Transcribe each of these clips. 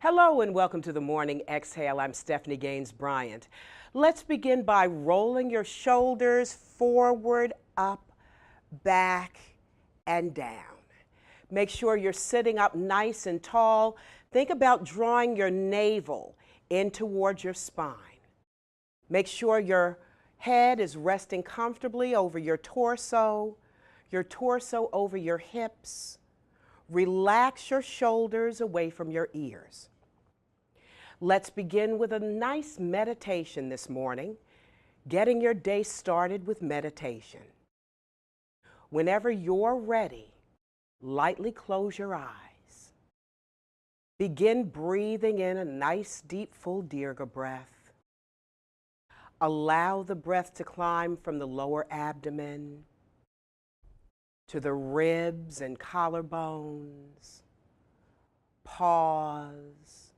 Hello and welcome to the Morning Exhale. I'm Stephanie Gaines-Bryant. Let's begin by rolling your shoulders forward, up, back, and down. Make sure you're sitting up nice and tall. Think about drawing your navel in towards your spine. Make sure your head is resting comfortably over your torso over your hips. Relax your shoulders away from your ears. Let's begin with a nice meditation this morning, getting your day started with meditation. Whenever you're ready, lightly close your eyes. Begin breathing in a nice, deep, full Dirga breath. Allow the breath to climb from the lower abdomen to the ribs and collarbones. Pause.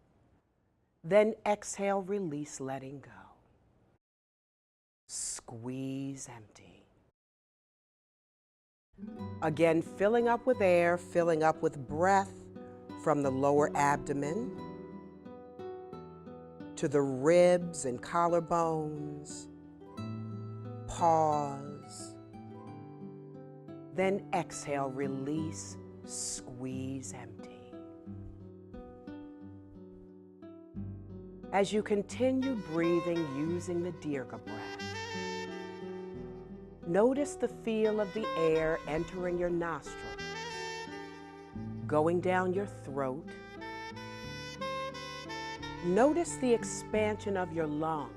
Then exhale, release, letting go. Squeeze empty. Again, filling up with air, filling up with breath from the lower abdomen to the ribs and collarbones. Pause. Then exhale, release, squeeze empty. As you continue breathing using the Dirga breath, notice the feel of the air entering your nostrils, going down your throat. Notice the expansion of your lungs.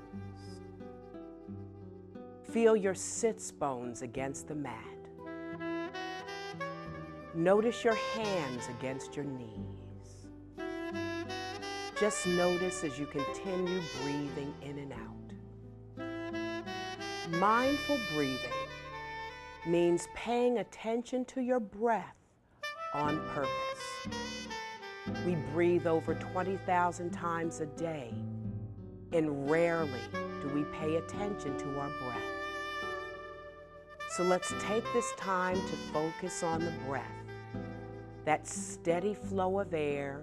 Feel your sits bones against the mat. Notice your hands against your knees. Just notice as you continue breathing in and out. Mindful breathing means paying attention to your breath on purpose. We breathe over 20,000 times a day, and rarely do we pay attention to our breath. So let's take this time to focus on the breath, that steady flow of air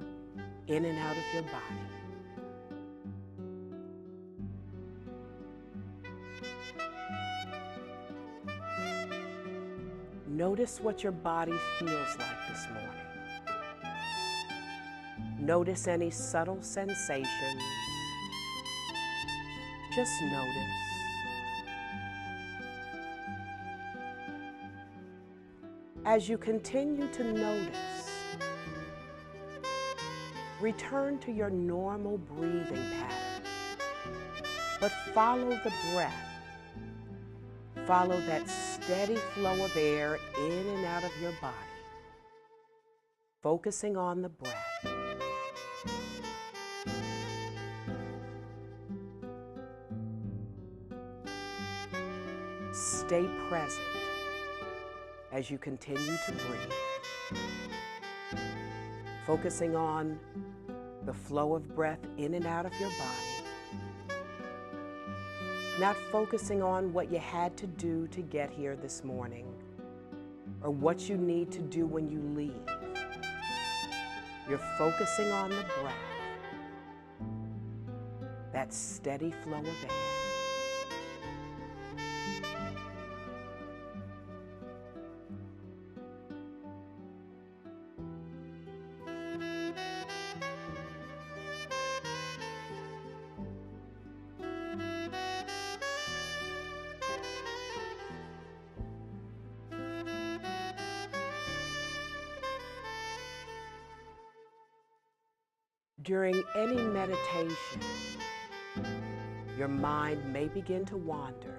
in and out of your body. Notice what your body feels like this morning. Notice any subtle sensations. Just notice. As you continue to notice, return to your normal breathing pattern, but follow the breath. Follow that steady flow of air in and out of your body, focusing on the breath. Stay present as you continue to breathe, focusing on the flow of breath in and out of your body, not focusing on what you had to do to get here this morning or what you need to do when you leave. You're focusing on the breath, that steady flow of air. During any meditation, your mind may begin to wander,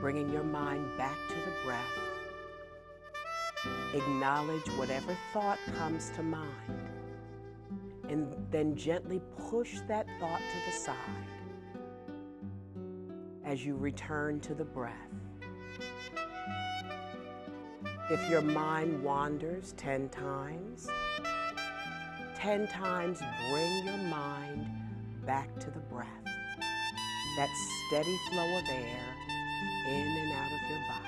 bringing your mind back to the breath. Acknowledge whatever thought comes to mind, and then gently push that thought to the side as you return to the breath. If your mind wanders 10 times, 10 times bring your mind back to the breath, that steady flow of air in and out of your body.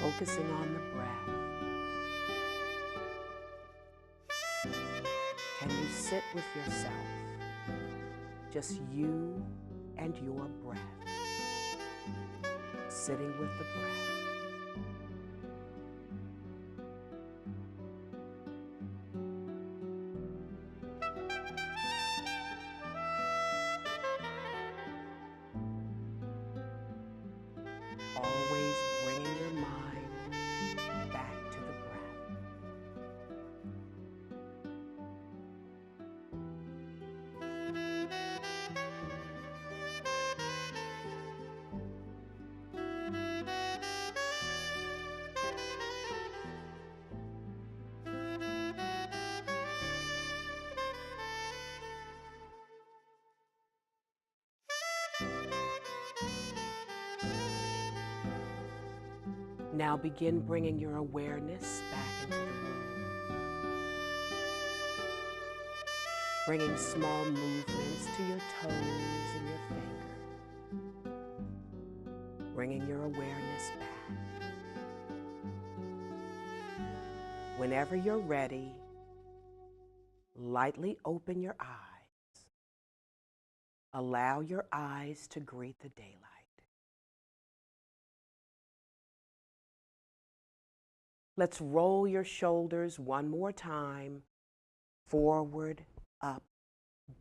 focusing on the breath. Can you sit with yourself, just you and your breath, sitting with the breath. Always bringing your mind back to the breath. Now begin bringing your awareness back into the room. Bringing small movements to your toes and your finger. Bringing your awareness back. Whenever you're ready, lightly open your eyes. Allow your eyes to greet the daylight. Let's roll your shoulders one more time, forward, up,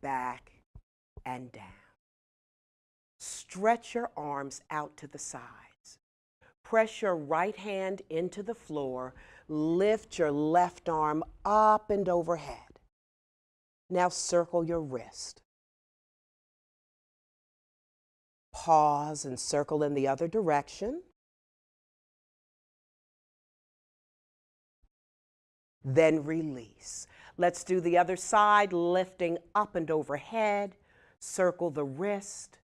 back, and down. Stretch your arms out to the sides. Press your right hand into the floor. Lift your left arm up and overhead. Now circle your wrist. Pause and circle in the other direction. Then release. Let's do the other side, lifting up and overhead. Circle the wrist.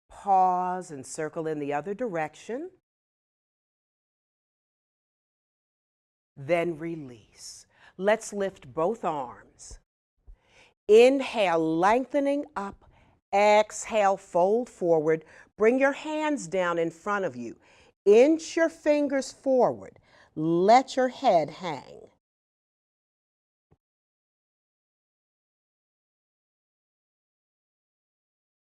Pause and circle in the other direction. Then release. Let's lift both arms. Inhale, lengthening up. Exhale, fold forward. Bring your hands down in front of you. Inch your fingers forward. Let your head hang.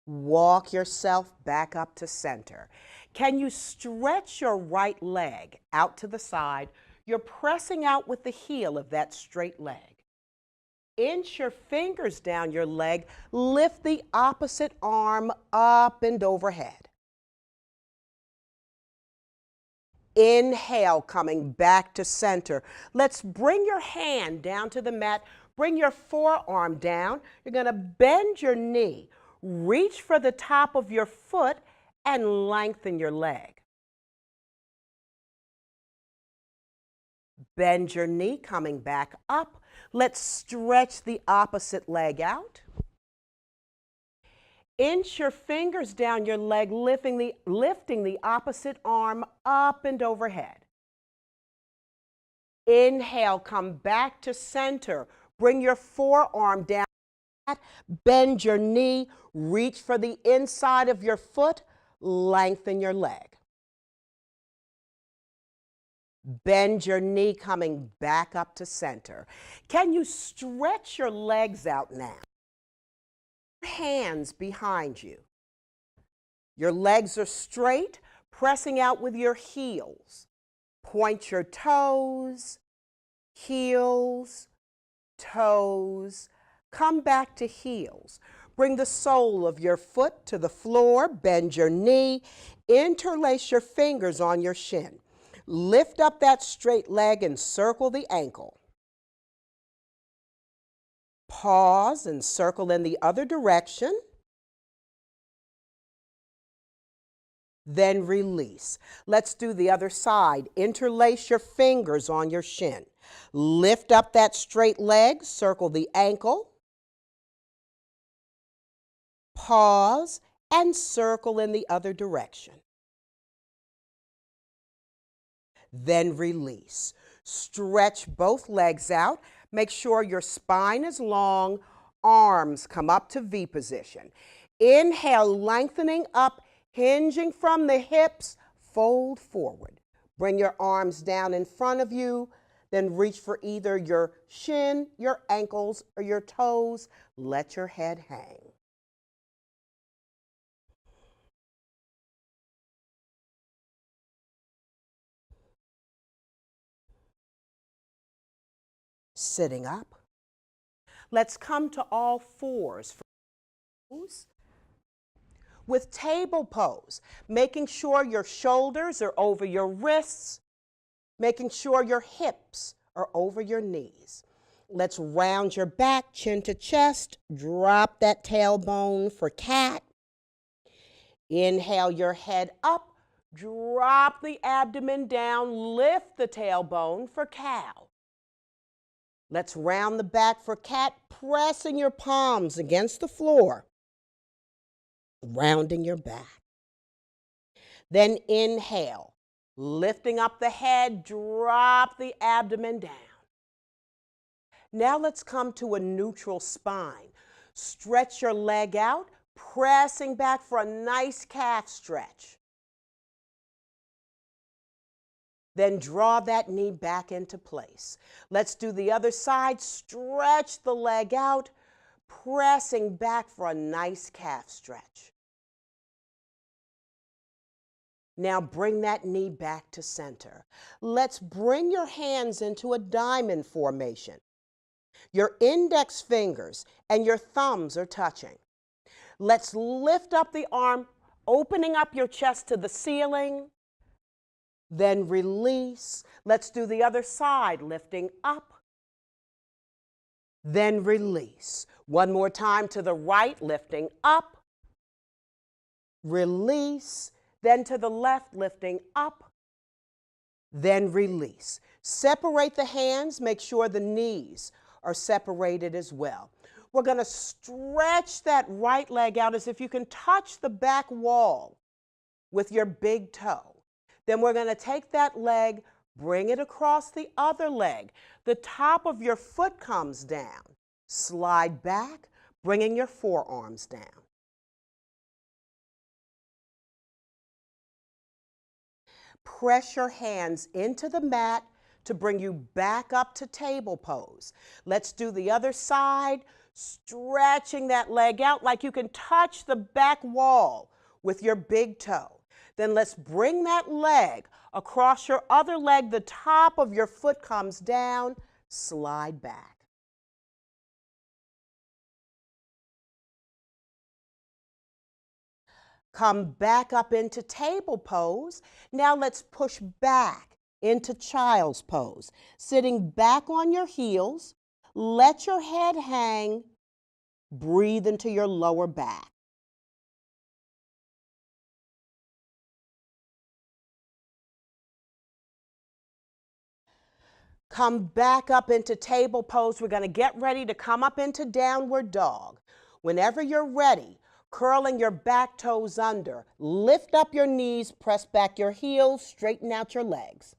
Walk yourself back up to center. Can you stretch your right leg out to the side? You're pressing out with the heel of that straight leg. Inch your fingers down your leg. Lift the opposite arm up and overhead. Inhale, coming back to center. Let's bring your hand down to the mat. Bring your forearm down. You're going to bend your knee. Reach for the top of your foot and lengthen your leg. Bend your knee, coming back up. Let's stretch the opposite leg out. Inch your fingers down your leg, lifting the opposite arm up and overhead. Inhale, come back to center. Bring your forearm down. Bend your knee. Reach for the inside of your foot. Lengthen your leg. Bend your knee, coming back up to center. Can you stretch your legs out now? Hands behind you. Your legs are straight, pressing out with your heels. Point your toes, heels, toes. Come back to heels. Bring the sole of your foot to the floor. Bend your knee. Interlace your fingers on your shin. Lift up that straight leg and circle the ankle. Pause and circle in the other direction. Then release. Let's do the other side. Interlace your fingers on your shin. Lift up that straight leg, circle the ankle. Pause and circle in the other direction. Then release. Stretch both legs out. Make sure your spine is long. Arms come up to V position. Inhale, lengthening up, hinging from the hips, fold forward. Bring your arms down in front of you, then reach for either your shin, your ankles, or your toes. Let your head hang. Sitting up. Let's come to all fours for pose. With table pose, making sure your shoulders are over your wrists, making sure your hips are over your knees. Let's round your back, chin to chest, drop that tailbone for cat. Inhale your head up, drop the abdomen down, lift the tailbone for cow. Let's round the back for cat, pressing your palms against the floor, rounding your back. Then inhale, lifting up the head, drop the abdomen down. Now let's come to a neutral spine. Stretch your leg out, pressing back for a nice calf stretch. Then draw that knee back into place. Let's do the other side. Stretch the leg out, pressing back for a nice calf stretch. Now bring that knee back to center. Let's bring your hands into a diamond formation. Your index fingers and your thumbs are touching. Let's lift up the arm, opening up your chest to the ceiling. Then release. Let's do the other side, lifting up. Then release. One more time to the right, lifting up. Release. Then to the left, lifting up. Then release. Separate the hands, make sure the knees are separated as well. We're going to stretch that right leg out as if you can touch the back wall with your big toe. Then we're going to take that leg, bring it across the other leg. The top of your foot comes down. Slide back, bringing your forearms down. Press your hands into the mat to bring you back up to table pose. Let's do the other side, stretching that leg out like you can touch the back wall with your big toe. Then let's bring that leg across your other leg. The top of your foot comes down, slide back. Come back up into table pose. Now let's push back into child's pose. Sitting back on your heels, let your head hang, breathe into your lower back. Come back up into table pose. We're going to get ready to come up into downward dog. Whenever you're ready, curling your back toes under, lift up your knees, press back your heels, straighten out your legs.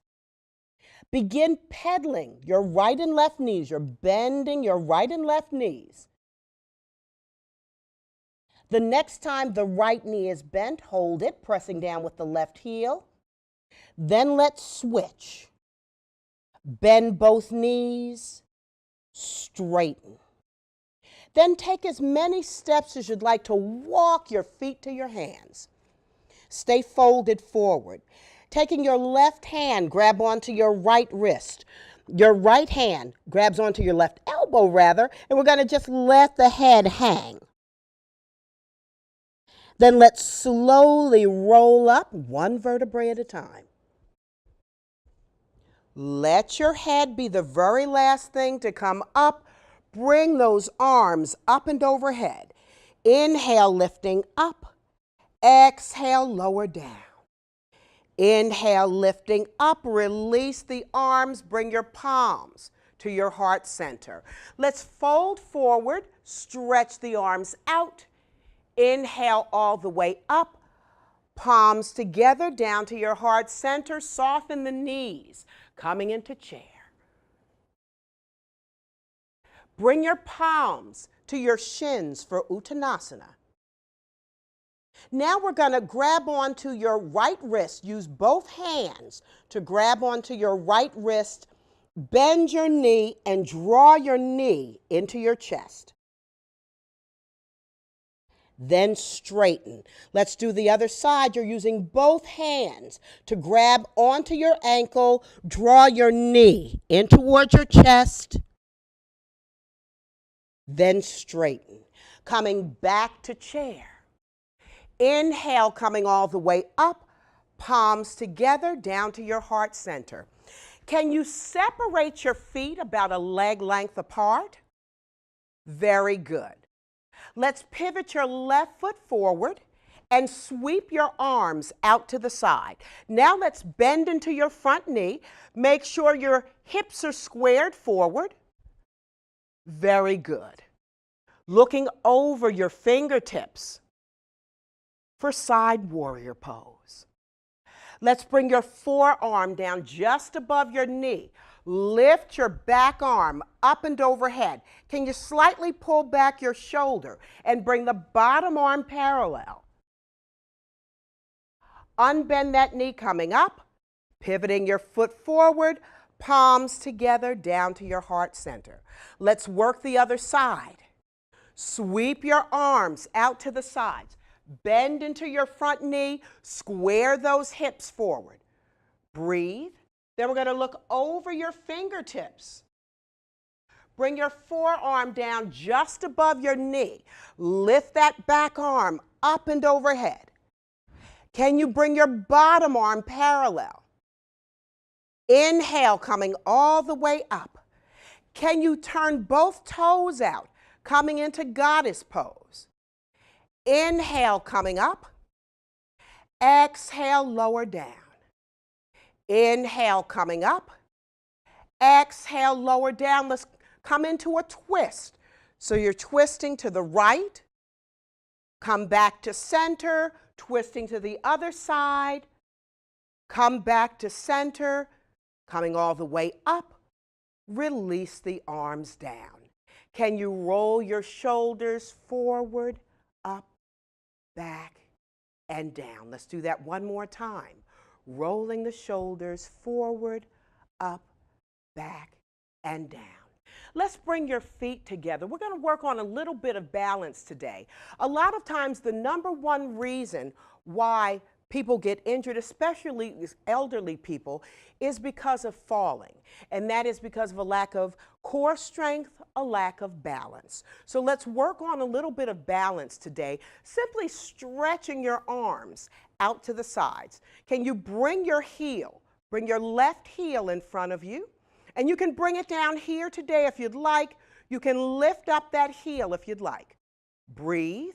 Begin pedaling your right and left knees. You're bending your right and left knees. The next time the right knee is bent, hold it, pressing down with the left heel. Then let's switch. Bend both knees, straighten. Then take as many steps as you'd like to walk your feet to your hands. Stay folded forward. Taking your left hand, grab onto your right wrist. Your right hand grabs onto your left elbow, rather, and we're going to just let the head hang. Then let's slowly roll up one vertebrae at a time. Let your head be the very last thing to come up. Bring those arms up and overhead. Inhale, lifting up. Exhale, lower down. Inhale, lifting up. Release the arms. Bring your palms to your heart center. Let's fold forward. Stretch the arms out. Inhale all the way up. Palms together down to your heart center. Soften the knees. Coming into chair. Bring your palms to your shins for Uttanasana. Now we're going to grab onto your right wrist. Use both hands to grab onto your right wrist. Bend your knee and draw your knee into your chest. Then straighten. Let's do the other side. You're using both hands to grab onto your ankle. Draw your knee in towards your chest. Then straighten. Coming back to chair. Inhale, coming all the way up, palms together down to your heart center. Can you separate your feet about a leg length apart? Very good. Let's pivot your left foot forward and sweep your arms out to the side. Now let's bend into your front knee. Make sure your hips are squared forward. Very good. Looking over your fingertips for side warrior pose. Let's bring your forearm down just above your knee. Lift your back arm up and overhead. Can you slightly pull back your shoulder and bring the bottom arm parallel? Unbend that knee coming up, pivoting your foot forward, palms together down to your heart center. Let's work the other side. Sweep your arms out to the sides. Bend into your front knee, square those hips forward. Breathe. Then we're going to look over your fingertips. Bring your forearm down just above your knee. Lift that back arm up and overhead. Can you bring your bottom arm parallel? Inhale, coming all the way up. Can you turn both toes out, coming into goddess pose? Inhale, coming up. Exhale, lower down. Inhale, coming up. Exhale, lower down. Let's come into a twist. So you're twisting to the right. Come back to center, twisting to the other side. Come back to center, coming all the way up. Release the arms down. Can you roll your shoulders forward, up, back, and down? Let's do that one more time. Rolling the shoulders forward, up, back, and down. Let's bring your feet together. We're going to work on a little bit of balance today. A lot of times the number one reason why people get injured, especially elderly people, is because of falling. And that is because of a lack of core strength, a lack of balance. So let's work on a little bit of balance today, simply stretching your arms out to the sides. Can you bring your left heel in front of you? And you can bring it down here today if you'd like. You can lift up that heel if you'd like. Breathe.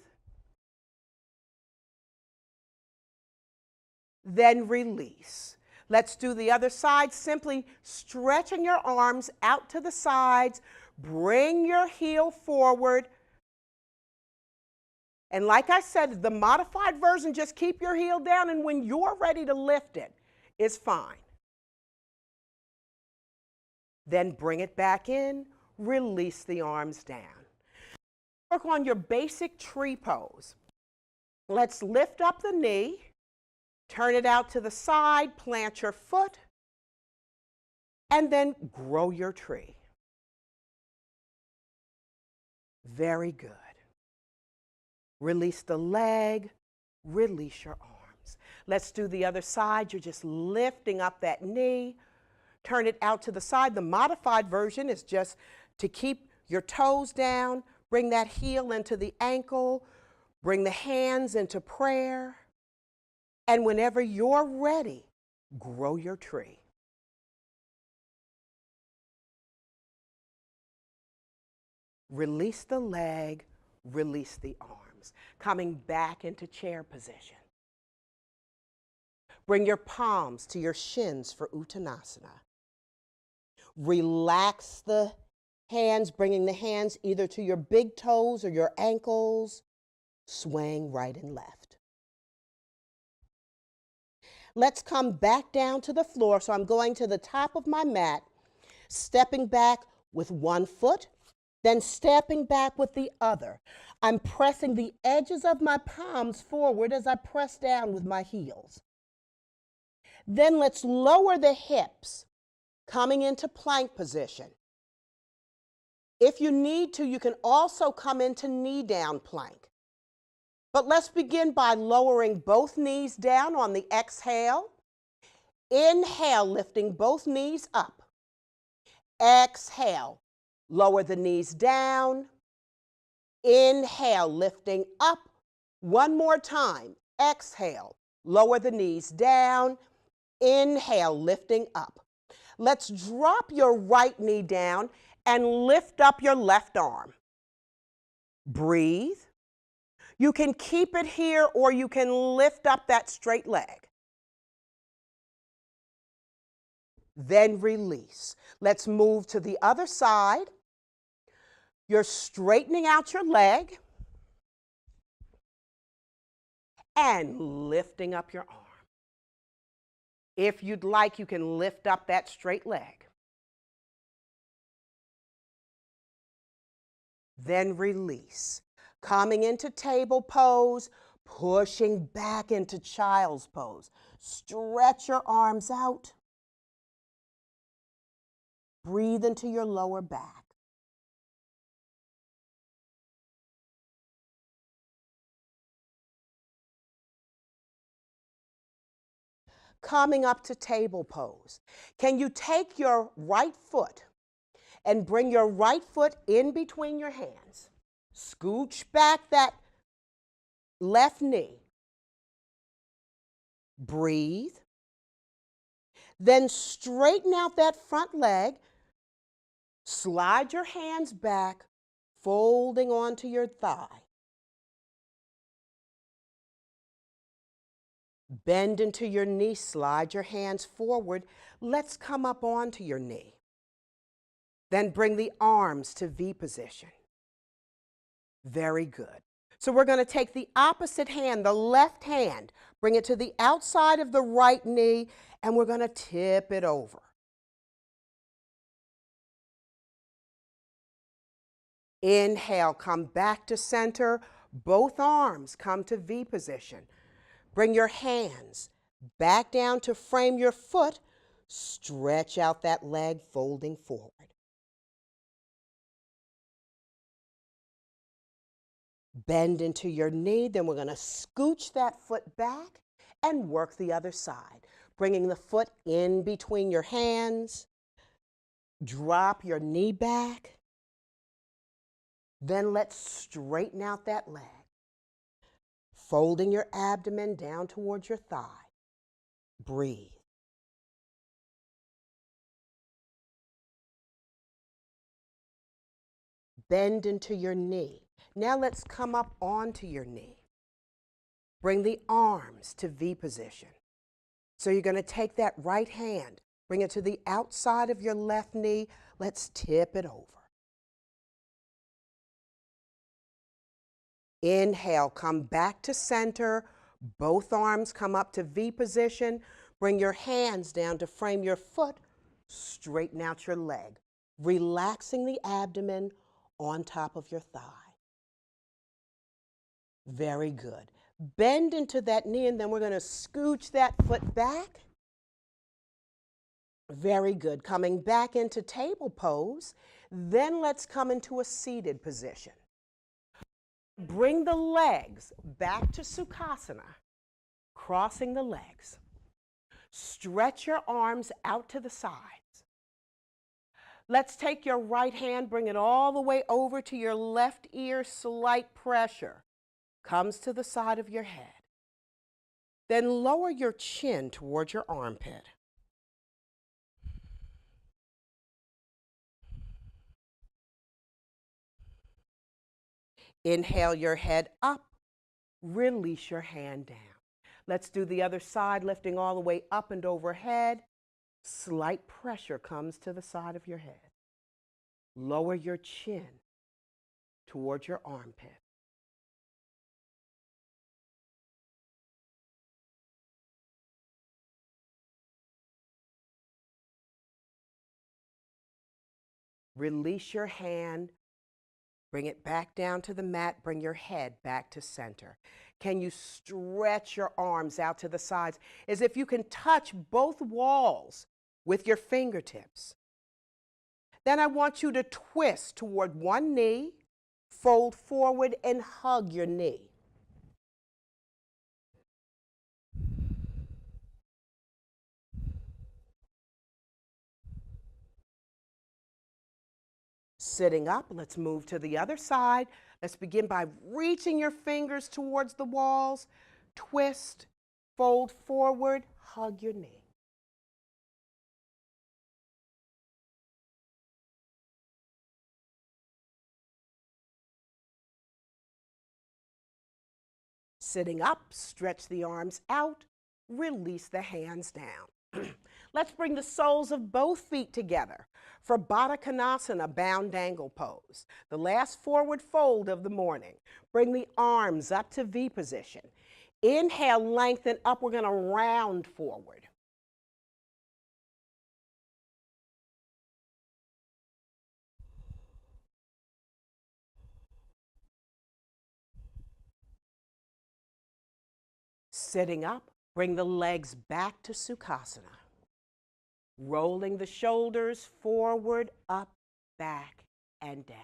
Then release. Let's do the other side, simply stretching your arms out to the sides. Bring your heel forward. And like I said, the modified version, just keep your heel down, and when you're ready to lift it, it's fine. Then bring it back in, release the arms down. Work on your basic tree pose. Let's lift up the knee, turn it out to the side, plant your foot, and then grow your tree. Very good. Release the leg, release your arms. Let's do the other side. You're just lifting up that knee, turn it out to the side. The modified version is just to keep your toes down, bring that heel into the ankle, bring the hands into prayer, and whenever you're ready, grow your tree. Release the leg, release the arms. Coming back into chair position. Bring your palms to your shins for Uttanasana. Relax the hands, bringing the hands either to your big toes or your ankles, swaying right and left. Let's come back down to the floor. So I'm going to the top of my mat, stepping back with one foot Then stepping back with the other. I'm pressing the edges of my palms forward as I press down with my heels. Then let's lower the hips, coming into plank position. If you need to, you can also come into knee down plank. But let's begin by lowering both knees down on the exhale. Inhale, lifting both knees up. Exhale, lower the knees down. Inhale, lifting up. One more time. Exhale, lower the knees down. Inhale, lifting up. Let's drop your right knee down and lift up your left arm. Breathe. You can keep it here or you can lift up that straight leg. Then release. Let's move to the other side. You're straightening out your leg and lifting up your arm. If you'd like, you can lift up that straight leg. Then release. Coming into table pose, pushing back into child's pose. Stretch your arms out. Breathe into your lower back. Coming up to table pose. Can you take your right foot and bring your right foot in between your hands? Scooch back that left knee. Breathe. Then straighten out that front leg. Slide your hands back, folding onto your thigh. Bend into your knee, slide your hands forward. Let's come up onto your knee. Then bring the arms to V position. Very good. So we're going to take the opposite hand, the left hand, bring it to the outside of the right knee, and we're going to tip it over. Inhale, come back to center. Both arms come to V position. Bring your hands back down to frame your foot. Stretch out that leg, folding forward. Bend into your knee, then we're going to scooch that foot back and work the other side. Bringing the foot in between your hands. Drop your knee back. Then let's straighten out that leg. Folding your abdomen down towards your thigh. Breathe. Bend into your knee. Now let's come up onto your knee. Bring the arms to V position. So you're going to take that right hand, bring it to the outside of your left knee. Let's tip it over. Inhale, come back to center. Both arms come up to V position. Bring your hands down to frame your foot. Straighten out your leg, relaxing the abdomen on top of your thigh. Very good. Bend into that knee, and then we're going to scooch that foot back. Very good. Coming back into table pose. Then let's come into a seated position. Bring the legs back to Sukhasana, crossing the legs. Stretch your arms out to the sides. Let's take your right hand, bring it all the way over to your left ear. Slight pressure comes to the side of your head. Then lower your chin towards your armpit. Inhale your head up, release your hand down. Let's do the other side, lifting all the way up and overhead. Slight pressure comes to the side of your head. Lower your chin towards your armpit. Release your hand, Bring it back down to the mat. Bring your head back to center. Can you stretch your arms out to the sides as if you can touch both walls with your fingertips? Then I want you to twist toward one knee, fold forward and hug your knee. Sitting up, let's move to the other side. Let's begin by reaching your fingers towards the walls. Twist, fold forward, hug your knee. Sitting up, stretch the arms out, release the hands down. Let's bring the soles of both feet together for Baddha Konasana, bound angle pose, the last forward fold of the morning. Bring the arms up to V position. Inhale, lengthen up. We're going to round forward. Sitting up, bring the legs back to Sukhasana. Rolling the shoulders forward, up, back, and down.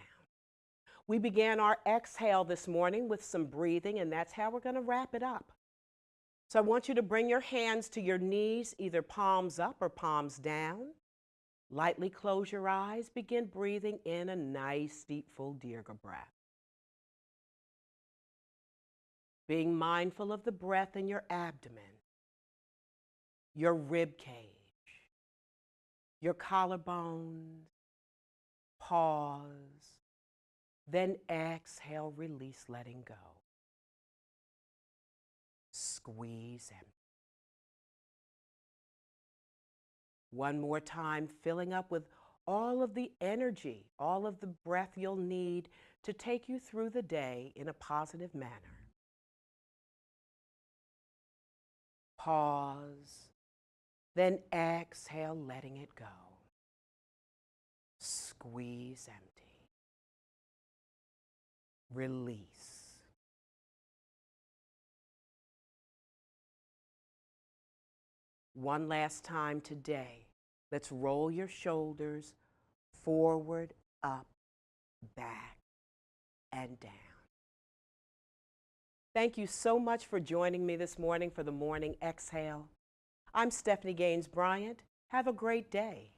We began our exhale this morning with some breathing, and that's how we're going to wrap it up. So I want you to bring your hands to your knees, either palms up or palms down. Lightly close your eyes. Begin breathing in a nice, deep, full Dirga breath. Being mindful of the breath in your abdomen, your rib cage, your collarbones. Pause. Then exhale, release, letting go. Squeeze empty. One more time, filling up with all of the energy, all of the breath you'll need to take you through the day in a positive manner. Pause. Then exhale, letting it go. Squeeze empty. Release. One last time today. Let's roll your shoulders forward, up, back, and down. Thank you so much for joining me this morning for the morning exhale. I'm Stephanie Gaines-Bryant. Have a great day.